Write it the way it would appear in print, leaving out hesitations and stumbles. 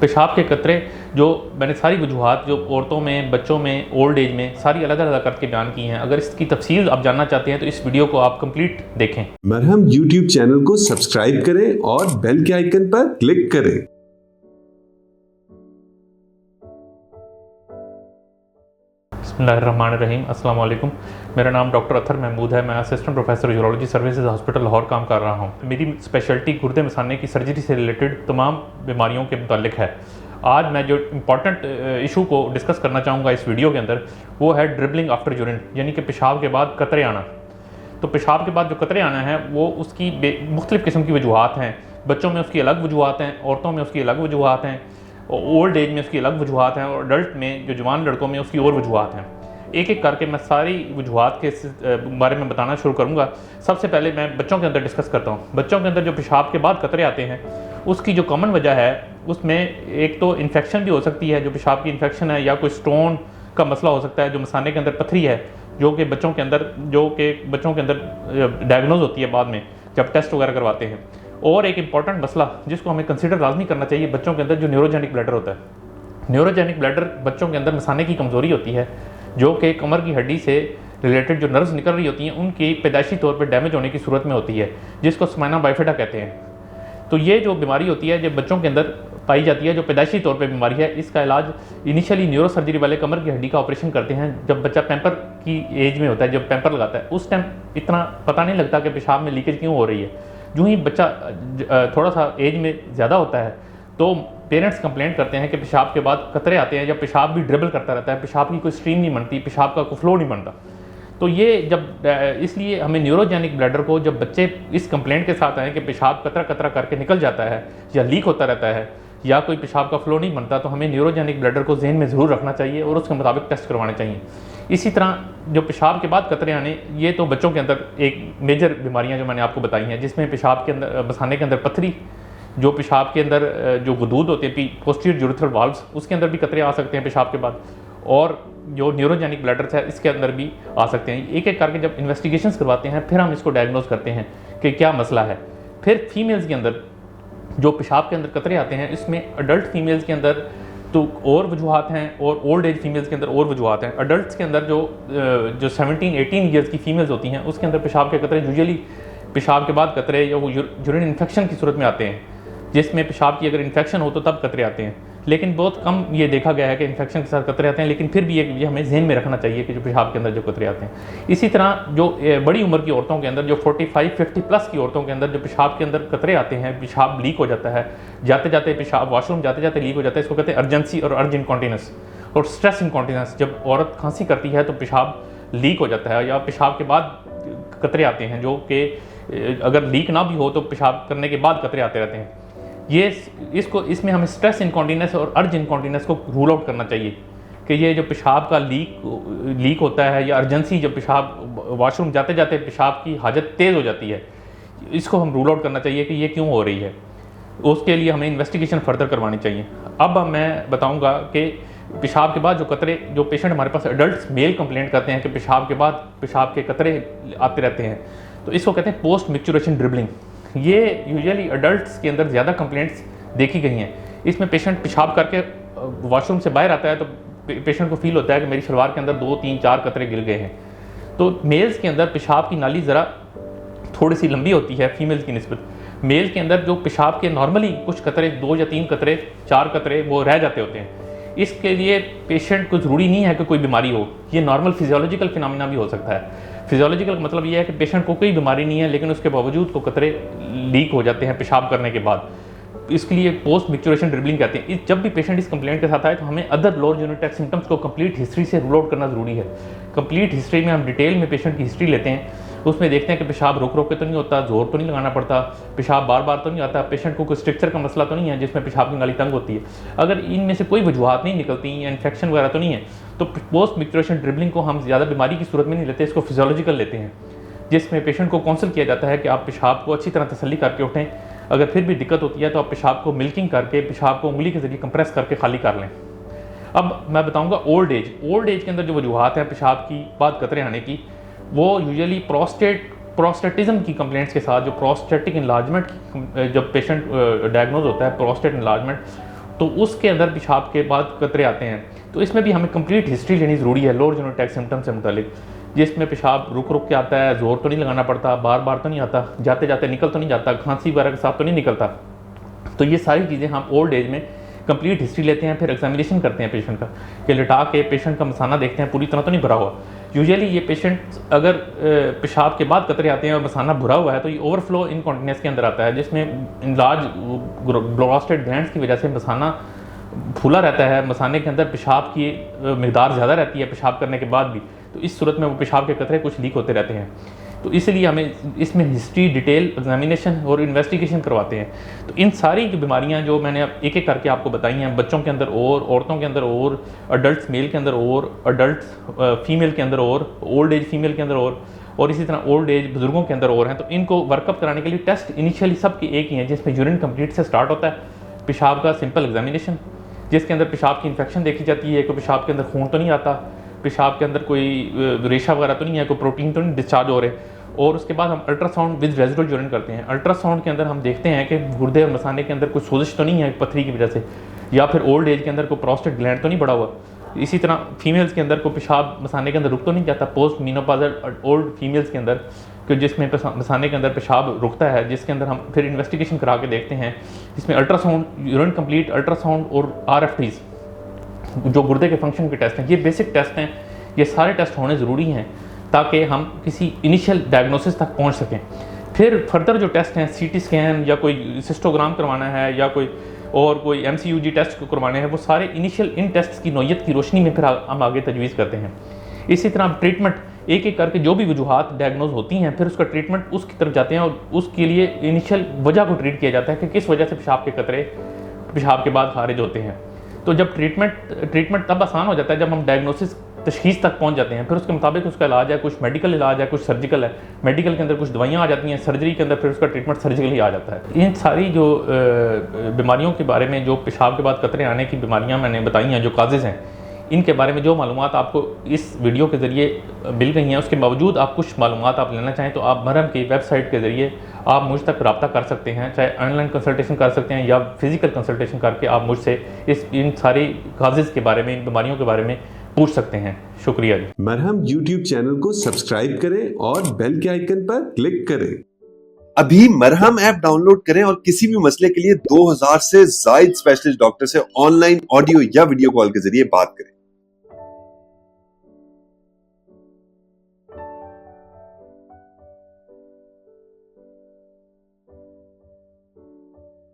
पेशाब के कतरे जो मैंने सारी वजूहात जो औरतों में, बच्चों में, ओल्ड एज में सारी अलग अलग करके बयान की हैं। अगर इसकी तफसील आप जानना चाहते हैं तो इस वीडियो को आप कंप्लीट देखें। मरहम यूट्यूब चैनल को सब्सक्राइब करें और बेल के आइकन पर क्लिक करें। बिस्मिल्लाहिर्रहमानिर्रहीम, अस्सलाम वालेकुम। मेरा नाम डॉक्टर अतर महमूद है। मैं assistant professor urology services hospital Lahore काम कर रहा हूँ। मेरी स्पेशलिटी गुर्दे मिसाने की सर्जरी से रिलेटेड तमाम बीमारियों के मुतालिक है। आज मैं जो इम्पॉर्टेंट इशू को डिस्कस करना चाहूँगा इस वीडियो के अंदर, वो है ड्रिबलिंग आफ्टर यूरिन, यानी कि पेशाब के बाद कतरे आना। तो पेशाब के बाद जो कतरे आना है वो उसकी मुख्तलिफ़ किस्म की वजूहात हैं। बच्चों में उसकी अलग वजूहात हैं, औरतों में उसकी अलग वजूहात हैं, ओल्ड एज में उसकी अलग वजूहात हैं, और अडल्ट में जो जवान लड़कों में उसकी और वजूहात हैं। एक एक करके मैं सारी वजूहात के बारे में बताना शुरू करूँगा। सबसे पहले मैं बच्चों के अंदर डिस्कस करता हूँ। बच्चों के अंदर जो पेशाब के बाद कतरे आते हैं उसकी जो कॉमन वजह है उसमें एक तो इन्फेक्शन भी हो सकती है, जो पेशाब की इन्फेक्शन है, या कोई स्टोन का मसला हो सकता है, जो मसाने के अंदर पथरी है, जो कि बच्चों के अंदर डायग्नोज होती है बाद में जब टेस्ट वगैरह करवाते हैं। और एक इंपॉर्टेंट मसला जिसको हमें कंसिडर लाजमी करना चाहिए बच्चों के अंदर, जो न्यूरोजेनिक ब्लैडर होता है। न्यूरोजेनिक ब्लैडर बच्चों के अंदर मसाने की कमज़ोरी होती है, जो कि कमर की हड्डी से रिलेटेड जो नर्व्स निकल रही होती हैं उनकी पैदाइशी तौर पर डैमेज होने की सूरत में होती है, जिसको स्पाइना बाइफिडा कहते हैं। तो ये जो बीमारी होती है जो बच्चों के अंदर पाई जाती है, जो पैदाइशी तौर पे बीमारी है, इसका इलाज इनिशियली न्यूरो सर्जरी वाले कमर की हड्डी का ऑपरेशन करते हैं। जब बच्चा पैम्पर की एज में होता है, जब पैम्पर लगाता है, उस टाइम इतना पता नहीं लगता कि पेशाब में लीकेज क्यों हो रही है। जो ही बच्चा थोड़ा सा एज में ज़्यादा होता है तो पेरेंट्स कंप्लेंट करते हैं कि पेशाब के बाद कतरे आते हैं, या पेशाब भी ड्रिबल करता रहता है, पेशाब की कोई स्ट्रीम नहीं बनती, पेशाब का कोई फ्लो नहीं बनता। तो ये जब इसलिए हमें न्यूरोजेनिक ब्लैडर को, जब बच्चे इस कंप्लेंट के साथ आए कि पेशाब कतरा कतरा करके निकल जाता है या लीक होता रहता है या कोई पेशाब का फ्लो नहीं बनता, तो हमें न्यूरोजेनिक ब्लैडर को जहन में ज़रूर रखना चाहिए और उसके मुताबिक टेस्ट करवाने चाहिए। इसी तरह जो पेशाब के बाद कतरे आने, ये तो बच्चों के अंदर एक मेजर बीमारियां जो मैंने आपको बताई हैं, जिसमें पेशाब के अंदर मसाने के अंदर पथरी, जो पेशाब के अंदर जो गुदूद होते हैं पोस्टीरियर यूरेथ्रल वाल्व्स, उसके अंदर भी कतरे आ सकते हैं पेशाब के बाद, और जो न्यूरोजेनिक ब्लैडर है इसके अंदर भी आ सकते हैं। एक एक करके जब इन्वेस्टिगेशंस करवाते हैं फिर हम इसको डायग्नोज करते हैं कि क्या मसला है। फिर फीमेल्स के अंदर जो पेशाब के अंदर कतरे आते हैं, इसमें अडल्ट फीमेल्स के अंदर तो और वजूहात हैं और ओल्ड एज फीमेल्स के अंदर और वजूहात हैं। अडल्ट्स के अंदर जो 17-18 ईयर्स की फीमेल्स होती हैं उसके अंदर पेशाब के कतरे यूजुअली पेशाब के बाद कतरे या वो यूरिन इन्फेक्शन की सूरत में आते हैं, जिसमें पेशाब की अगर इन्फेक्शन हो तो तब कतरे आते हैं। लेकिन बहुत कम ये देखा गया है कि इन्फेक्शन के साथ कतरे आते हैं, लेकिन फिर भी ये हमें जहन में रखना चाहिए कि जो पेशाब के अंदर जो कतरे आते हैं। इसी तरह जो बड़ी उम्र की औरतों के अंदर, जो 45-50 प्लस की औरतों के अंदर जो पेशाब के अंदर कतरे आते हैं, पेशाब लीक हो जाता है, जाते जाते पेशाब वॉशरूम जाते जाते लीक हो जाता है, इसको कहते हैं अर्जेंसी और अर्ज इनकॉन्टिनेंस और स्ट्रेस इनकॉन्टिनेंस। जब औरत खांसी करती है तो पेशाब लीक हो जाता है, या पेशाब के बाद कतरे आते हैं, जो कि अगर लीक ना भी हो तो पेशाब करने के बाद कतरे आते रहते हैं। इसमें हमें स्ट्रेस इनकॉन्टिनेंस और अर्ज इनकॉन्टिनेंस को रूल आउट करना चाहिए कि ये जो पेशाब का लीक होता है, या अर्जेंसी जब पेशाब वॉशरूम जाते जाते पेशाब की हाजत तेज़ हो जाती है, इसको हम रूल आउट करना चाहिए कि ये क्यों हो रही है। उसके लिए हमें इन्वेस्टिगेशन फर्दर करवानी चाहिए। अब मैं बताऊंगा कि पेशाब के बाद जो कतरे, जो पेशेंट हमारे पास एडल्ट मेल कंप्लेंट करते हैं कि पेशाब के बाद पेशाब के कतरे आते रहते हैं, तो इसको कहते हैं पोस्ट मिक्चुरेशन ड्रिबलिंग। ये यूजुअली अडल्ट्स के अंदर ज़्यादा कंप्लेंट्स देखी गई हैं। इसमें पेशेंट पेशाब करके वॉशरूम से बाहर आता है तो पेशेंट को फील होता है कि मेरी शलवार के अंदर 2-3-4 कतरे गिर गए हैं। तो मेल्स के अंदर पेशाब की नाली ज़रा थोड़ी सी लंबी होती है फीमेल्स की निस्बत। मेल के अंदर जो पेशाब के नॉर्मली कुछ कतरे, 2 या 3 कतरे, 4 कतरे वो रह जाते होते हैं। इसके लिए पेशेंट को ज़रूरी नहीं है कि कोई बीमारी हो, ये नॉर्मल फिजियोलॉजिकल फिनोमिना भी हो सकता है। फिजियोलॉजिकल का मतलब ये है कि पेशेंट को कोई बीमारी नहीं है, लेकिन उसके बावजूद को कतरे लीक हो जाते हैं पेशाब करने के बाद। इसके लिए पोस्ट मिक्चुरेशन ड्रिबलिंग कहते हैं। जब भी पेशेंट इस कंप्लेंट के साथ आए तो हमें अदर लोअर यूनिट सिम्टम्स को कंप्लीट हिस्ट्री से रूल आउट करना जरूरी है। कंप्लीट हिस्ट्री में हम डिटेल में पेशेंट की हिस्ट्री लेते हैं, उसमें देखते हैं कि पेशाब रोक रोक के तो नहीं होता, जोर तो नहीं लगाना पड़ता, पेशाब बार बार तो नहीं आता, पेशेंट को कोई स्ट्रक्चर का मसला तो नहीं है जिसमें पेशाब की नाली तंग होती है। अगर इनमें से कोई वजूहात नहीं निकलती या इन्फेक्शन वगैरह तो नहीं है, तो पोस्ट मिक्चुरेशन ड्रिबलिंग को हम ज़्यादा बीमारी की सूरत में नहीं लेते, इसको फिजियोलॉजिकल लेते हैं, जिसमें पेशेंट को काउंसिल किया जाता है कि आप पेशाब को अच्छी तरह तसल्ली करके उठें। अगर फिर भी दिक्कत होती है तो आप पेशाब को मिल्किंग करके, पेशाब को उंगली के जरिए कंप्रेस करके खाली कर लें। अब मैं बताऊंगा ओल्ड एज के अंदर जो वजूहात हैं पेशाब की बाद कतरे आने की, वो यूजुअली प्रोस्टेटिज्म की कंप्लेंट्स के साथ, जो प्रोस्टेटिक इन्लार्जमेंट जब पेशेंट डायग्नोज होता है प्रोस्टेट इन्लार्जमेंट, तो उसके अंदर पेशाब के बाद कतरे आते हैं, तो इसमें भी हमें कंप्लीट हिस्ट्री लेनी ज़रूरी है लोअर जीनोटाइक सिम्टम से मुतालिक, जिसमें पेशाब रुक रुक के आता है, ज़ोर तो नहीं लगाना पड़ता, बार बार तो नहीं आता, जाते जाते निकल तो नहीं जाता, खांसी वगैरह के साथ तो नहीं निकलता। तो ये सारी चीज़ें हम ओल्ड एज में कंप्लीट हिस्ट्री लेते हैं, फिर एग्जामिनेशन करते हैं पेशेंट का कि लिटा के पेशेंट का मसाना देखते हैं पूरी तरह तो नहीं भरा हुआ। यूजुअली ये पेशेंट अगर पेशाब के बाद कतरे आते हैं और मसाना भरा हुआ है तो ये ओवरफ्लो इनकॉन्टिनेंस के अंदर आता है, जिसमें लार्ज ब्रोस्टेट ग्लैंड्स की वजह से मसाना फूला रहता है, मसाने के अंदर पेशाब की मिकदार ज़्यादा रहती है पेशाब करने के बाद भी, तो इस सूरत में वो पेशाब के कतरे कुछ लीक होते रहते हैं। तो इसलिए हमें इसमें हिस्ट्री, डिटेल एग्जामिनेशन और इन्वेस्टिगेशन करवाते हैं। तो इन सारी जो बीमारियां जो मैंने अब एक एक करके आपको बताई हैं, बच्चों के अंदर और, औरतों के अंदर और, अडल्ट मेल के अंदर और, अडल्ट फीमेल के अंदर और, ओल्ड एज फीमेल के अंदर और इसी तरह ओल्ड एज बुजुर्गों के अंदर और हैं, तो इनको वर्कअप कराने के लिए टेस्ट इनिशियली सबके एक ही हैं, जिसमें यूरिन कंप्लीट से स्टार्ट होता है, पेशाब का सिंपल एग्जामिनेशन जिसके अंदर पेशाब की इन्फेक्शन देखी जाती है, कोई पेशाब के अंदर खून तो नहीं आता, पेशाब के अंदर कोई रेशा वगैरह तो नहीं है, कोई प्रोटीन तो नहीं डिस्चार्ज हो रहे, और उसके बाद हम अल्ट्रासाउंड विद रेजिडुअल यूरिन करते हैं। अल्ट्रासाउंड के अंदर हम देखते हैं कि गुर्दे और मसाने के अंदर कोई सोजिश तो नहीं है पथरी की वजह से, या फिर ओल्ड एज के अंदर कोई प्रोस्टेट ग्लैंड तो नहीं बढ़ा हुआ। इसी तरह फीमेल्स के अंदर कोई पेशाब मसाने के अंदर रुक तो नहीं जाता पोस्ट मीनोपॉजल ओल्ड फीमेल्स के अंदर, कि जिसमें मसाने के अंदर पेशाब रुकता है, जिसके अंदर हम फिर इन्वेस्टिगेशन करा के देखते हैं। इसमें अल्ट्रासाउंड, यूरिन कंप्लीट अल्ट्रासाउंड और RFTs जो गुर्दे के फंक्शन के टेस्ट हैं, ये बेसिक टेस्ट हैं, ये सारे टेस्ट होने ज़रूरी हैं ताकि हम किसी इनिशियल डायग्नोसिस तक पहुंच सकें। फिर फर्दर जो टेस्ट हैं, CT स्कैन या कोई सिस्टोग्राम करवाना है या कोई MCUG टेस्ट करवाने हैं, वो सारे इनिशियल इन टेस्ट की नौयत की रोशनी में फिर हम आगे तजवीज़ करते हैं। इसी तरह ट्रीटमेंट एक एक करके जो भी वजूहात डायग्नोज होती हैं, फिर उसका ट्रीटमेंट उसकी तरफ जाते हैं और उसके लिए इनिशियल वजह को ट्रीट किया जाता है कि किस वजह से पेशाब के कतरे पेशाब के बाद खारिज होते हैं। तो जब ट्रीटमेंट तब आसान हो जाता है जब हम डायग्नोसिस तशखीस तक पहुंच जाते हैं, फिर उसके मुताबिक उसका इलाज है, कुछ मेडिकल इलाज है, कुछ सर्जिकल है। मेडिकल के अंदर कुछ दवाइयाँ आ जाती हैं, सर्जरी के अंदर फिर उसका ट्रीटमेंट सर्जिकली आ जाता है। इन सारी जो बीमारियों के बारे में, जो पेशाब के बाद कतरे आने की बीमारियाँ मैंने बताई हैं, जो काजेज़ हैं, इनके बारे में जो मालूमात आपको इस वीडियो के ज़रिए मिल गई हैं, उसके बावजूद आप कुछ मालूमात आप लेना चाहें तो आप मरहम की वेबसाइट के ज़रिए आप मुझ तक रब्ता कर सकते हैं, चाहे ऑनलाइन कंसल्टेशन कर सकते हैं या फिज़िकल कंसल्टेशन करके आप मुझसे इन सारी काजेज़ के बारे में, इन बीमारियों के बारे में पूछ सकते हैं। शुक्रिया जी। मरहम YouTube चैनल को सब्सक्राइब करें और बेल के आइकन पर क्लिक करें। अभी मरहम ऐप डाउनलोड करें और किसी भी मसले के लिए 2000 से ज्यादा स्पेशलिस्ट डॉक्टर से ऑनलाइन ऑडियो या वीडियो कॉल के जरिए बात करें।